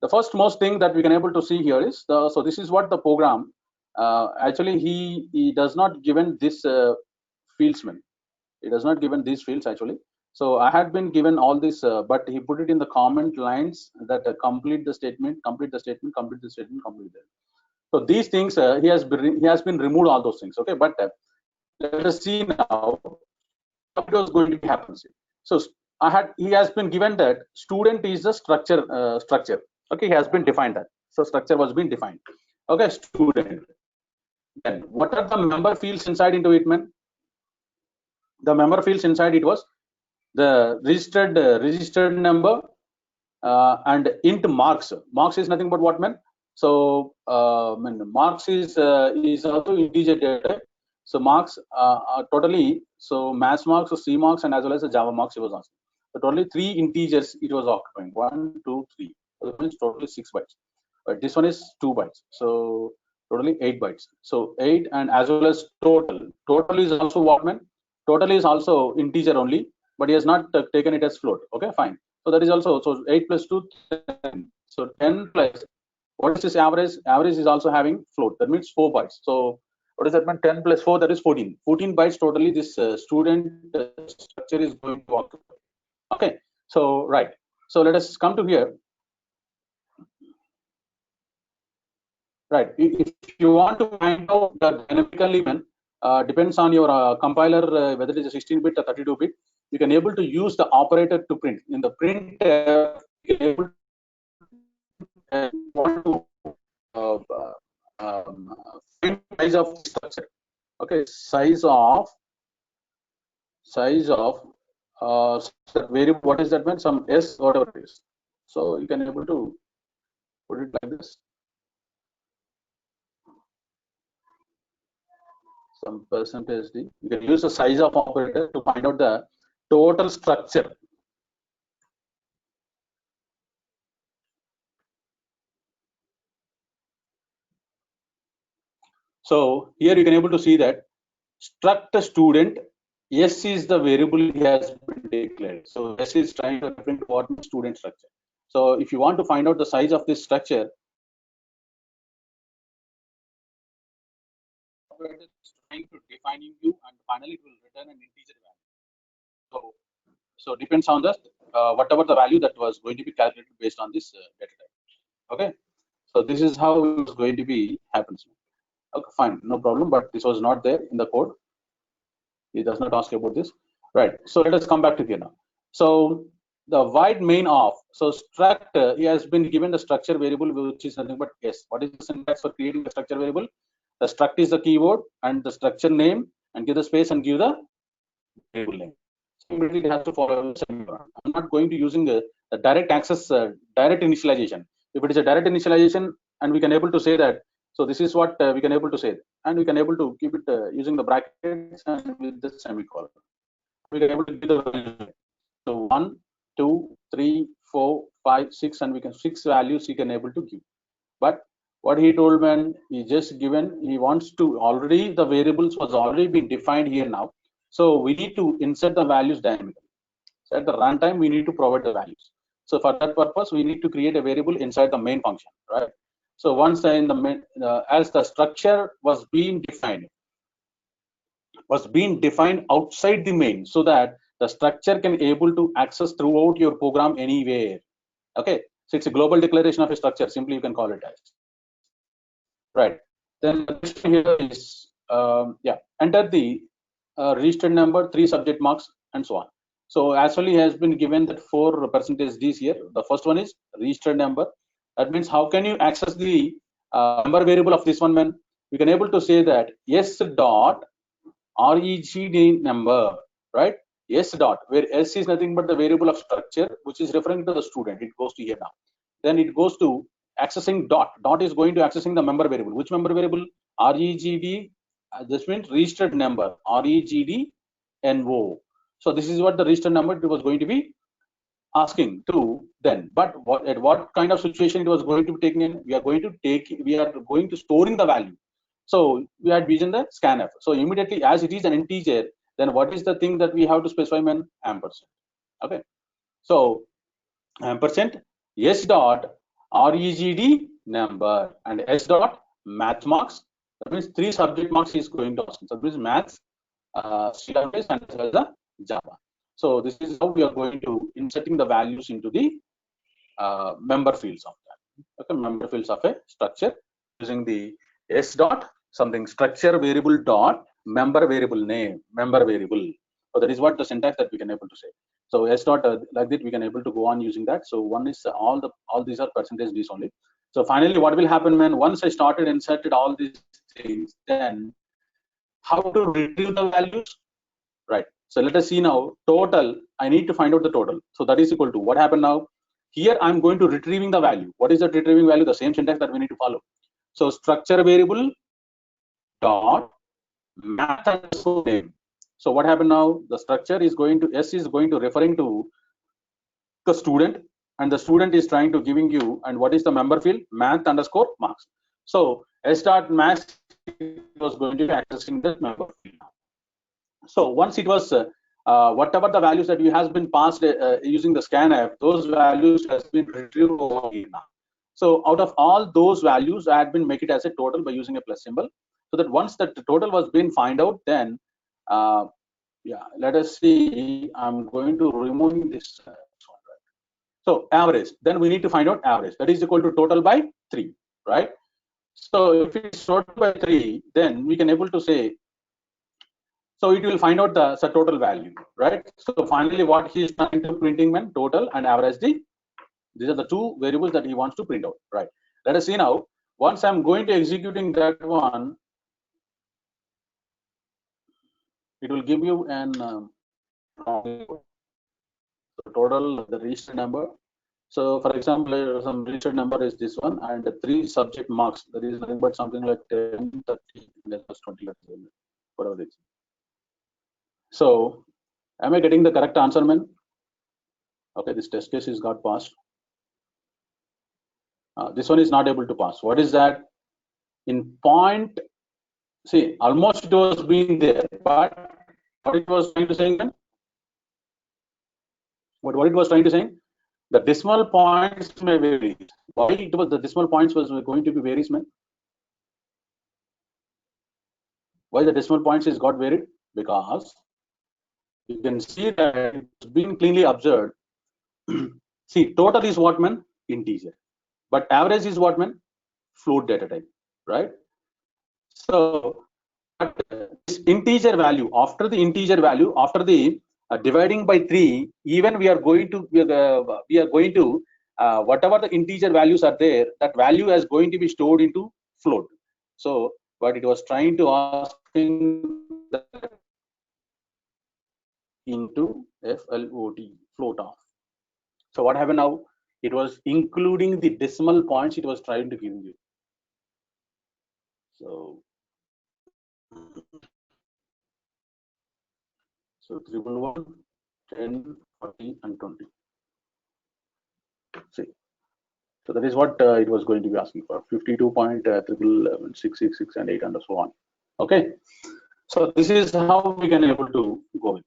the first most thing that we can able to see here is so this is what the program actually he does not given this fieldsman. It does not given these fields actually. So I had been given all this, but he put it in the comment lines that complete the statement, complete the statement, complete the statement, complete that. So these things he has been removed all those things. Okay, but let us see now what was going to be happens. So he has been given that student is the structure. Okay, he has been defined that. So structure was being defined. Okay, student. Then what are the member fields inside into it, man? The member fields inside it was the registered number and int marks. Marks is nothing but what, man? So marks is also integer data. So marks are totally, so mass marks, so C marks, and as well as the Java marks he was asking. So totally 3 integers it was occupying, 1, 2, 3. So that means totally 6 bytes. But this one is 2 bytes. So totally 8 bytes. So 8, and as well as total. Total is also what, man? Total is also integer only, but he has not taken it as float. Okay, fine. So that is also, so 8 plus 2, 10. So 10 plus, what is this average? Average is also having float. That means 4 bytes. So what does that mean? 10 plus 4, that is 14. 14 bytes totally this student structure is going to occupy. Okay, so right. So let us come to here. Right. If you want to find out the dynamic element, depends on your compiler, whether it is a 16-bit or 32-bit. You can able to use the operator to print. In the print, you can able to find size of structure. Okay, size of variable. What is that mean? Some S, whatever it is. So you can able to put it like this. Some percentage D. You can use the size of operator to find out the total structure. So here you can able to see that struct student, S is the variable he has been declared. So S is trying to print what student structure. So if you want to find out the size of this structure, operator is trying to defining you, and finally it will return an integer value. So depends on the whatever the value that was going to be calculated based on this data type. Okay, so this is how it's going to be happens. Okay, fine, no problem. But this was not there in the code. It does not ask about this, right? So let us come back to here now. So the void main of, so struct he has been given the structure variable, which is nothing but S. What is the syntax for creating the structure variable? The struct is the keyword and the structure name, and give the space and give the variable name. Immediately it has to follow semicolon. I'm not going to using a direct access, direct initialization. If it is a direct initialization, and we can able to say that, so this is what we can able to say, and we can able to keep it using the brackets and with the semicolon. We can able to give the, so 1, 2, 3, 4, 5, 6, and we can 6 values he can able to give. But what he told when he just given, he wants to already the variables was already been defined here now. So we need to insert the values dynamically. So at the runtime, we need to provide the values. So for that purpose, we need to create a variable inside the main function, right? So once in the main, as the structure was being defined outside the main, so that the structure can able to access throughout your program anywhere. Okay, so it's a global declaration of a structure. Simply you can call it as. Right. Then the next here is enter the registered number, 3 subject marks, and so on. So actually has been given that 4 percentage D's here. The first one is registered number. That means how can you access the number variable of this one, man? We can able to say that S dot regd number, right? S dot, where S is nothing but the variable of structure, which is referring to the student. It goes to here now. Then it goes to accessing dot. Dot is going to accessing the member variable. Which member variable? Regd. This means registered number. Regd no. So this is what the registered number it was going to be asking to then. But at what kind of situation it was going to be taken in? We are going to storing the value. So we had vision the scanf. So immediately as it is an integer, then what is the thing that we have to specify, man? Ampersand. Okay. So ampersand yes dot regd number and s dot math marks. That means 3 subject marks is going to ask. So that means maths, database, and as well as the Java. So this is how we are going to inserting the values into the member fields of that. Okay, member fields of a structure using the s dot something structure variable dot member variable name member variable. So that is what the syntax that we can able to say. So s dot like that we can able to go on using that. So one is all these are percentage these only. So finally, what will happen when once I started inserted all these things, then how to retrieve the values, right? So let us see now total. I need to find out the total. So that is equal to what happened now. Here I'm going to retrieving the value. What is that retrieving value? The same syntax that we need to follow. So structure variable dot math underscore name. So what happened now? The structure is going to s is going to referring to the student, and the student is trying to giving you, and what is the member field? Math underscore marks. So s dot math was going to be accessing the member field. So once it was whatever the values that you has been passed using the scanf, those values has been retrieved over here now. So out of all those values, I had been make it as a total by using a plus symbol, so that once the total was being find out, then yeah, let us see. I'm going to remove this one. So average. Then we need to find out average. That is equal to total by 3, right? So if it's total by 3, then we can able to say. So it will find out the total value, right? So finally, what he is trying to printing when total and average these are the 2 variables that he wants to print out, right? Let us see now. Once I'm going to executing that one, it will give you an total the registered number. So for example, some registered number is this one, and 3 subject marks. That is nothing but something like 10, 30, 20, whatever it is. So am I getting the correct answer, man? Okay, this test case is got passed. This one is not able to pass. What is that? In point, see, almost it was being there, but what it was trying to say then? What it was trying to say? The decimal points may vary. Why it was the decimal points was going to be varies, man? Why the decimal points is got varied? Because you can see that it's been cleanly observed. See, total is what, man? Integer. But average is what, man? Float data type, right? So this integer value, after the integer value, after the dividing by 3, even we are going to whatever the integer values are there, that value is going to be stored into float. So what it was trying to ask that into float off. So what happened now? It was including the decimal points it was trying to give you. So 311, 10, 40, and 20. See, so that is what it was going to be asking for. 52.666 and 8 and so on. Okay, so this is how we can able to go in.